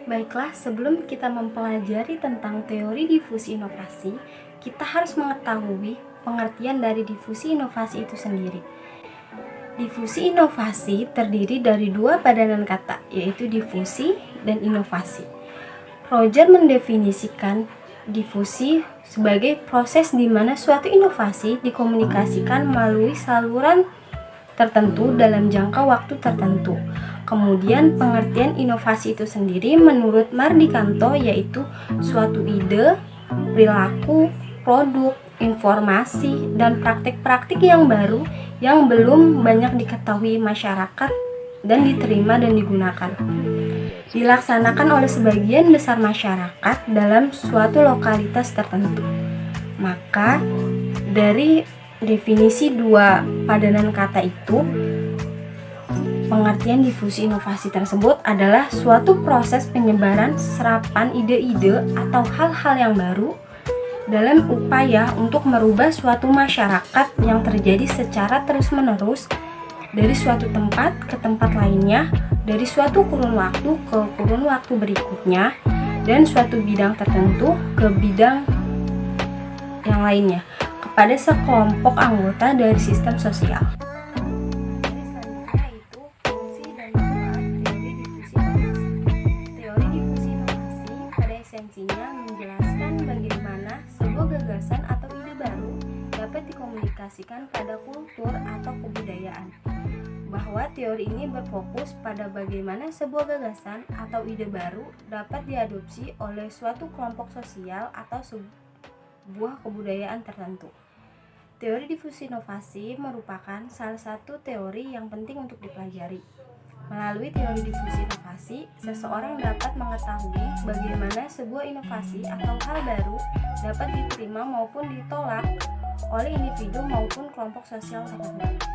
Baiklah, sebelum kita mempelajari tentang teori difusi inovasi, kita harus mengetahui pengertian dari difusi inovasi itu sendiri. Difusi inovasi terdiri dari dua padanan kata, yaitu difusi dan inovasi. Roger mendefinisikan difusi sebagai proses di mana suatu inovasi dikomunikasikan melalui saluran tertentu dalam jangka waktu tertentu. Kemudian pengertian inovasi itu sendiri menurut Mardikanto yaitu suatu ide, perilaku, produk, informasi, dan praktik-praktik yang baru yang belum banyak diketahui masyarakat dan diterima dan digunakan. Dilaksanakan oleh sebagian besar masyarakat dalam suatu lokalitas tertentu. Maka dari definisi dua padanan kata itu, pengertian difusi inovasi tersebut adalah suatu proses penyebaran serapan ide-ide atau hal-hal yang baru dalam upaya untuk merubah suatu masyarakat yang terjadi secara terus-menerus dari suatu tempat ke tempat lainnya, dari suatu kurun waktu ke kurun waktu berikutnya, dan suatu bidang tertentu ke bidang yang lainnya, kepada sekelompok anggota dari sistem sosial. Teori difusi inovasi pada esensinya menjelaskan bagaimana sebuah gagasan atau ide baru dapat dikomunikasikan pada kultur atau kebudayaan. Bahwa teori ini berfokus pada bagaimana sebuah gagasan atau ide baru dapat diadopsi oleh suatu kelompok sosial atau sebuah kebudayaan tertentu. Teori difusi inovasi merupakan salah satu teori yang penting untuk dipelajari. Melalui teori difusi inovasi, seseorang dapat mengetahui bagaimana sebuah inovasi atau hal baru dapat diterima maupun ditolak oleh individu maupun kelompok sosial tertentu.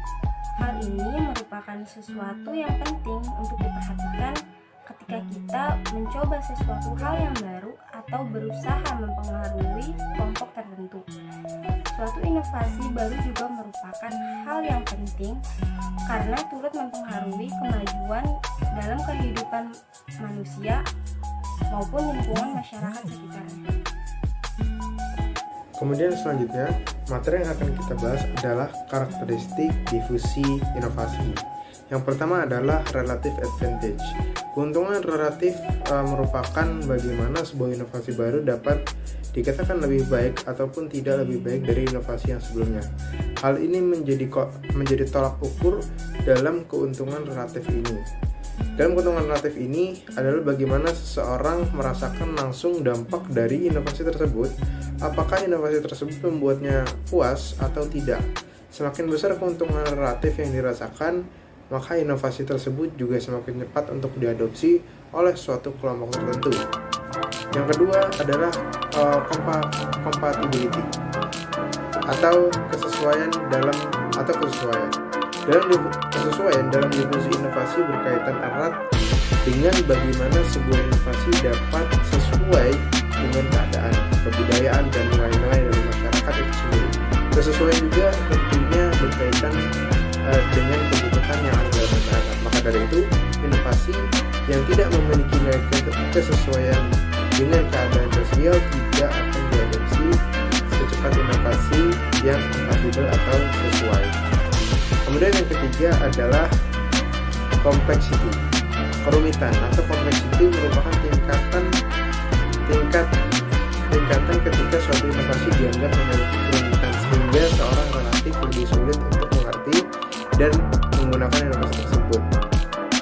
Hal ini merupakan sesuatu yang penting untuk diperhatikan ketika kita mencoba sesuatu hal yang baru atau berusaha mempengaruhi kelompok tertentu. Suatu inovasi baru juga merupakan hal yang penting karena turut mempengaruhi kemajuan dalam kehidupan manusia maupun lingkungan masyarakat sekitarnya. Kemudian selanjutnya, materi yang akan kita bahas adalah karakteristik difusi inovasi. Yang pertama adalah relative advantage. Keuntungan relatif merupakan bagaimana sebuah inovasi baru dapat dikatakan lebih baik ataupun tidak lebih baik dari inovasi yang sebelumnya. Hal ini menjadi tolak ukur dalam keuntungan relatif ini. Dalam keuntungan relatif ini adalah bagaimana seseorang merasakan langsung dampak dari inovasi tersebut. Apakah inovasi tersebut membuatnya puas atau tidak? Semakin besar keuntungan relatif yang dirasakan, maka inovasi tersebut juga semakin cepat untuk diadopsi oleh suatu kelompok tertentu. Yang kedua adalah compatibility atau kesesuaian dalam difusi inovasi berkaitan erat dengan bagaimana sebuah inovasi dapat sesuai dengan keadaan, kebudayaan, dan nilai-nilai dari masyarakat itu sendiri. Kesesuaian juga tentunya berkaitan dengan kebutuhan yang ada dalam masyarakat. Maka dari itu, inovasi yang tidak memiliki nilai kesesuaian dengan keadaan sosial tidak akan diadopsi secepat inovasi yang kompatibel atau sesuai. Kemudian yang ketiga adalah complexity. Kerumitan atau complexity merupakan tingkatan ketika suatu inovasi dianggap memiliki kerumitan sehingga seorang relatif lebih sulit untuk mengerti dan menggunakan inovasi tersebut.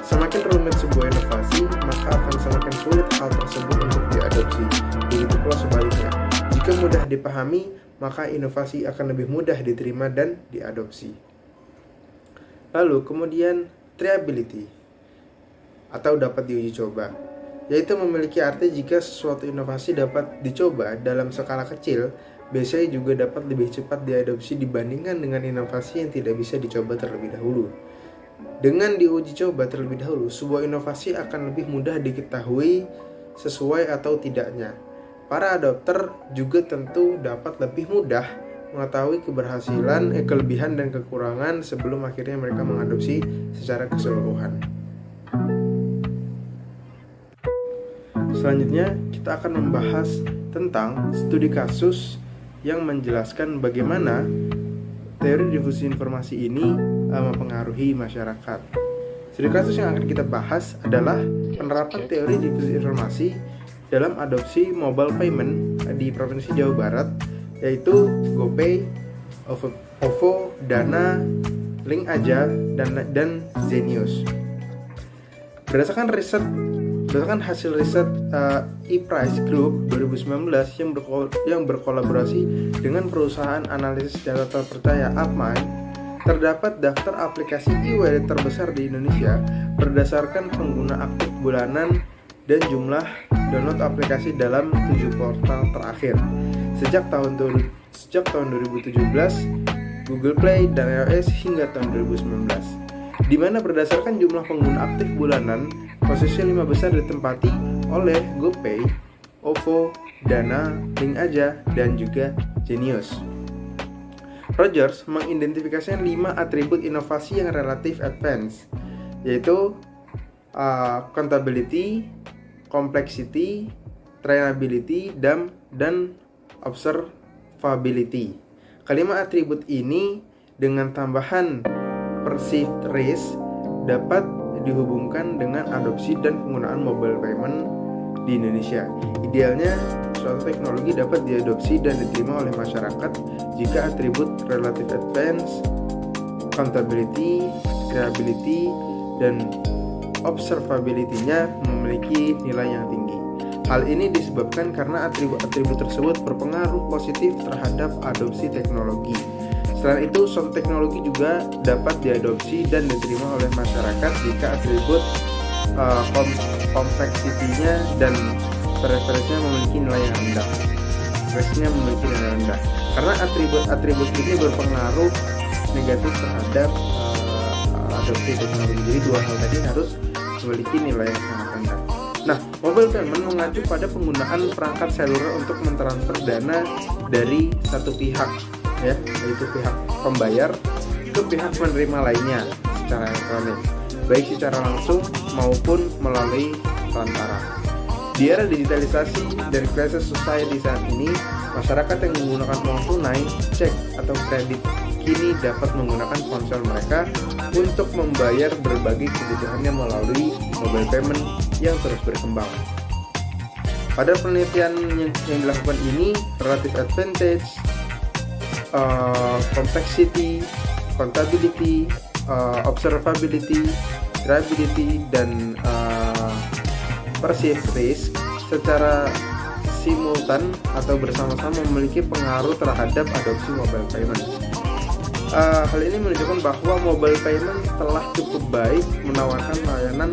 Semakin rumit sebuah inovasi, maka akan semakin sulit hal tersebut untuk diadopsi. Begitu pula sebaliknya. Jika mudah dipahami, maka inovasi akan lebih mudah diterima dan diadopsi. Lalu kemudian triability atau dapat diuji coba, yaitu memiliki arti jika sesuatu inovasi dapat dicoba dalam skala kecil, biasanya juga dapat lebih cepat diadopsi dibandingkan dengan inovasi yang tidak bisa dicoba terlebih dahulu. Dengan diuji coba terlebih dahulu, sebuah inovasi akan lebih mudah diketahui sesuai atau tidaknya. Para adopter juga tentu dapat lebih mudah mengetahui keberhasilan, kelebihan dan kekurangan sebelum akhirnya mereka mengadopsi secara keseluruhan. Selanjutnya kita akan membahas tentang studi kasus yang menjelaskan bagaimana teori difusi informasi ini mempengaruhi masyarakat. Studi kasus yang akan kita bahas adalah penerapan teori difusi informasi dalam adopsi mobile payment di Provinsi Jawa Barat, yaitu GoPay, OVO, Dana, Link Aja, dan Zenius. Berdasarkan hasil riset ePrice Group 2019 yang berkolaborasi dengan perusahaan analisis data terpercaya Upmind, terdapat daftar aplikasi e-wallet terbesar di Indonesia berdasarkan pengguna aktif bulanan dan jumlah download aplikasi dalam 7 kuartal terakhir. Sejak tahun 2017, Google Play dan iOS hingga tahun 2019. Di mana berdasarkan jumlah pengguna aktif bulanan, posisi 5 besar ditempati oleh GoPay, OVO, Dana, Link Aja, dan juga Zenius. Rogers mengidentifikasikan 5 atribut inovasi yang relatif advance, yaitu accountability, complexity, trainability, dan observability. Kelima atribut ini dengan tambahan perceived risk dapat dihubungkan dengan adopsi dan penggunaan mobile payment di Indonesia. Idealnya, suatu teknologi dapat diadopsi dan diterima oleh masyarakat jika atribut relative advance, accountability, reliability, dan observability-nya memiliki nilai yang tinggi. Hal ini disebabkan karena atribut-atribut tersebut berpengaruh positif terhadap adopsi teknologi. Selain itu, suatu teknologi juga dapat diadopsi dan diterima oleh masyarakat jika atribut kompleksitinya dan preferensinya memiliki nilai yang rendah. Karena atribut-atribut ini berpengaruh negatif terhadap adopsi teknologi. Jadi dua hal tadi harus memiliki nilai yang sangat rendah. Nah, mobile payment mengacu pada penggunaan perangkat seluler untuk mentransfer dana dari satu pihak, ya, yaitu pihak pembayar ke pihak penerima lainnya secara elektronik, baik secara langsung maupun melalui perantara. Di era digitalisasi dan crisis society saat ini, masyarakat yang menggunakan uang tunai, cek atau kredit kini dapat menggunakan ponsel mereka untuk membayar berbagai kebutuhannya melalui mobile payment yang terus berkembang. Pada penelitian yang dilakukan ini, relative advantage, complexity, accountability, observability, reliability, dan perceived risk secara simultan atau bersama-sama memiliki pengaruh terhadap adopsi mobile payment. Hal ini menunjukkan bahwa mobile payment telah cukup baik menawarkan layanan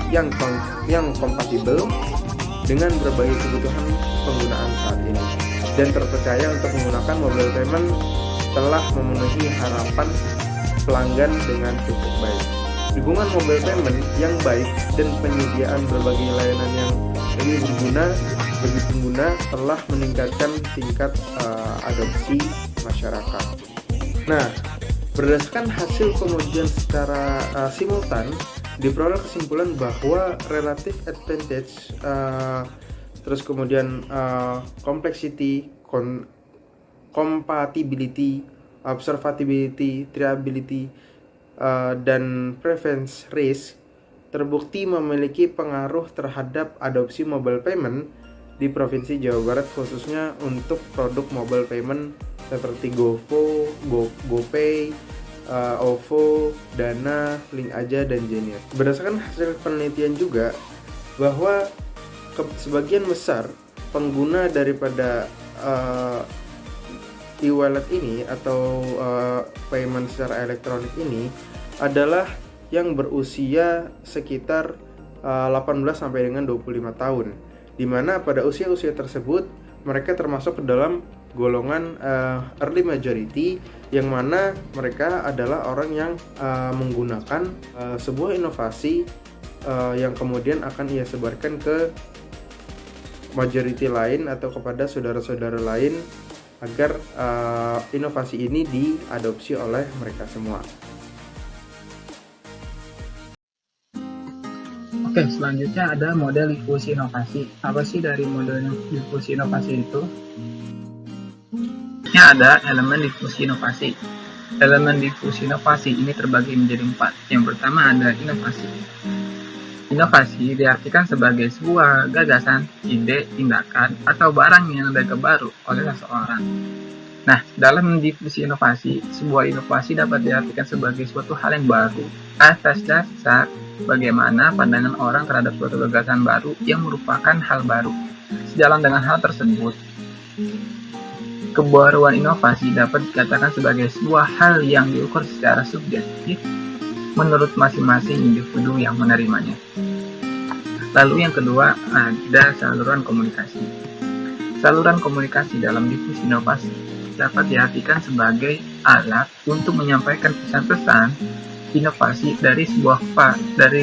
yang kompatibel dengan berbagai kebutuhan penggunaan saat ini, dan terpercaya untuk menggunakan mobile payment telah memenuhi harapan pelanggan dengan cukup baik. Dukungan mobile payment yang baik dan penyediaan berbagai layanan yang lebih berguna bagi pengguna telah meningkatkan tingkat adopsi masyarakat. Nah, berdasarkan hasil pengujian secara simultan, diperoleh kesimpulan bahwa relative advantage, terus kemudian complexity, compatibility, observability, reliability, dan preference risk terbukti memiliki pengaruh terhadap adopsi mobile payment di Provinsi Jawa Barat, khususnya untuk produk mobile payment seperti GoPay, OVO, Dana, Link Aja, dan Zenius. Berdasarkan hasil penelitian juga bahwa sebagian besar pengguna daripada e-wallet ini atau payment secara elektronik ini adalah yang berusia sekitar 18 sampai dengan 25 tahun, di mana pada usia-usia tersebut mereka termasuk ke dalam golongan early majority, yang mana mereka adalah orang yang menggunakan sebuah inovasi yang kemudian akan ia sebarkan ke majority lain atau kepada saudara-saudara lain agar inovasi ini diadopsi oleh mereka semua. Oke, selanjutnya ada model difusi inovasi. Apa sih dari model difusi inovasi itu? Ini ada elemen difusi inovasi. Elemen difusi inovasi ini terbagi menjadi 4. Yang pertama ada inovasi. Inovasi diartikan sebagai sebuah gagasan, ide, tindakan, atau barang yang dianggap baru oleh seseorang. Nah, dalam difusi inovasi, sebuah inovasi dapat diartikan sebagai suatu hal yang baru atas dasar bagaimana pandangan orang terhadap suatu gagasan baru yang merupakan hal baru. Sejalan dengan hal tersebut, kebaruan inovasi dapat dikatakan sebagai sebuah hal yang diukur secara subjektif menurut masing-masing individu yang menerimanya. Lalu yang kedua ada saluran komunikasi. Saluran komunikasi dalam difusi inovasi dapat diartikan sebagai alat untuk menyampaikan pesan-pesan inovasi dari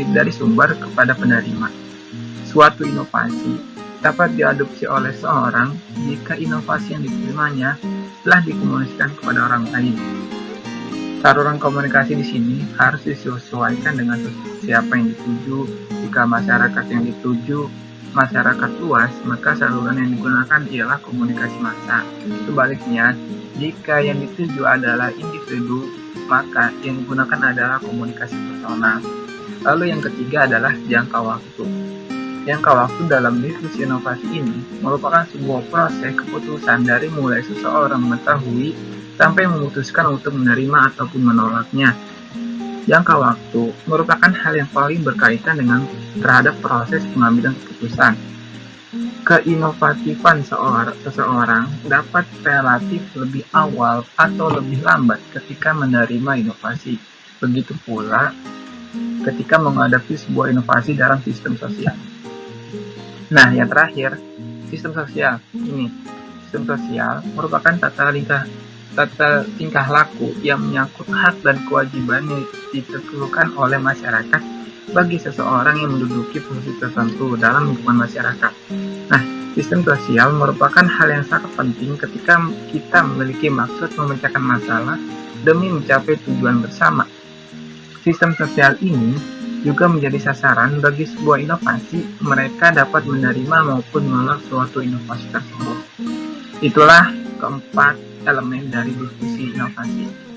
dari sumber kepada penerima. Suatu inovasi dapat diadopsi oleh seorang jika inovasi yang diterimanya telah dikomunikasikan kepada orang lain. Saluran komunikasi di sini harus disesuaikan dengan siapa yang dituju. Jika masyarakat yang dituju masyarakat luas, maka saluran yang digunakan ialah komunikasi massa. Sebaliknya, jika yang dituju adalah individu, maka yang digunakan adalah komunikasi personal. Lalu yang ketiga adalah jangka waktu. Jangka waktu dalam difusi inovasi ini merupakan sebuah proses keputusan dari mulai seseorang mengetahui sampai memutuskan untuk menerima ataupun menolaknya. Jangka waktu merupakan hal yang paling berkaitan dengan terhadap proses pengambilan keputusan. Keinovatifan seseorang dapat relatif lebih awal atau lebih lambat ketika menerima inovasi. Begitu pula ketika menghadapi sebuah inovasi dalam sistem sosial. Nah, yang terakhir, sistem sosial. Sistem sosial merupakan tata tingkah laku yang menyangkut hak dan kewajiban yang ditentukan oleh masyarakat bagi seseorang yang menduduki posisi tertentu dalam lingkungan masyarakat. Nah, sistem sosial merupakan hal yang sangat penting ketika kita memiliki maksud memecahkan masalah demi mencapai tujuan bersama. Sistem sosial ini juga menjadi sasaran bagi sebuah inovasi. Mereka dapat menerima maupun menolak suatu inovasi tersebut. Itulah keempat elemen dari difusi inovasi.